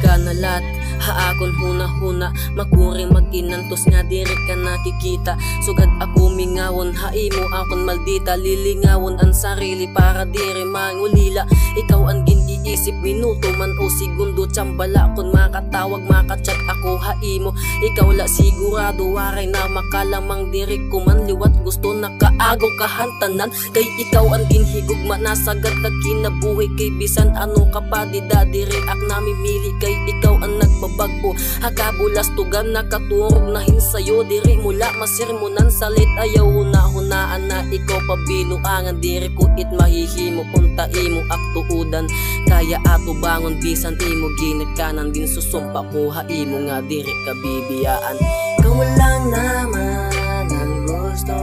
ka na lat, haakon huna-huna, makuring mag-inantos nga diri ka nakikita. Sugad ako mingawon, haimo akon maldita, lilingawon ang sarili para diri mangulila. Ikaw ang giniisip, minuto man o segundo, tsambala kon makatawag, makachat ako haimo. Ikaw la sigurado, waray na makalamang diri ko man liwat, gusto nakaagaw kahantanan. Kay ikaw ang ginhigugma, nasagad na kinabuhi, kay bisan ano ka pa di diri ak namimili. Kay ikaw ang nagbabagbo, hakabulas tugan nakaturog na hinsayo diri mula masirmunan salit. Ayaw hunahunaan na ikaw pabinuangan diri ko it mahihimo unta imo aktuudan. Kaya ato bangon bisan imo ginikanan, din susumpa ko haimo nga diri kabibiyaan. Ikaw lang naman ang gusto,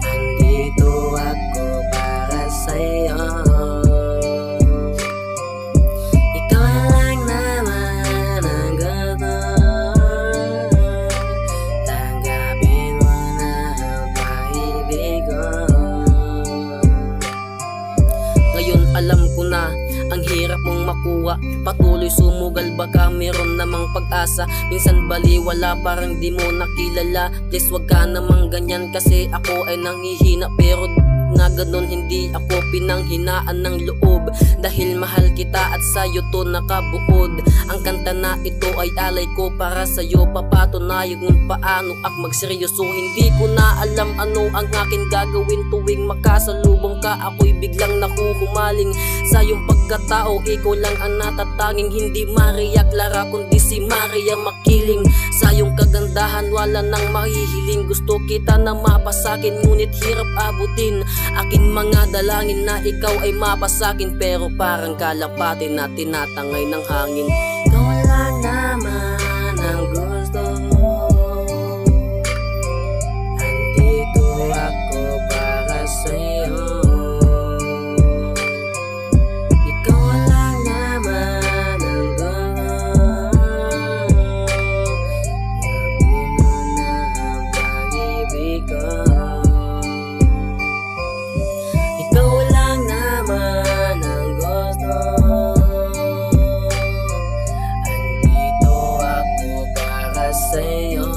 andito ako para sa'yo. Alam ko na ang hirap mong makuha, patuloy sumugal baka meron namang pag-asa. Minsan baliwala parang di mo nakilala, please wag ka namang ganyan kasi ako ay nangihina. Pero na ganun hindi ako pinanghinaan ng loob, dahil mahal kita at sa'yo to nakabuod. Ang kanta na ito ay alay ko para sa'yo, papatunayan kung paano ak magseryoso. Hindi ko na alam ano ang akin gagawin tuwing makasalubong ka. Ako'y biglang nahuhumaling sa iyong pagkatao, ikaw lang ang natatanging hindi Maria Clara kundi si Maria Makiling. Sa iyong kagandahan wala nang mahihiling, gusto kita na mapasakin ngunit hirap abutin. Akin mga dalangin na ikaw ay mapasakin, pero parang kalapatin na tinatangay ng hangin. Ikaw lang naman ang gusto, andito ako para sa'yo. Ikaw lang naman ang gusto, sabi mo na ang pag-ibig ko. Sa'yo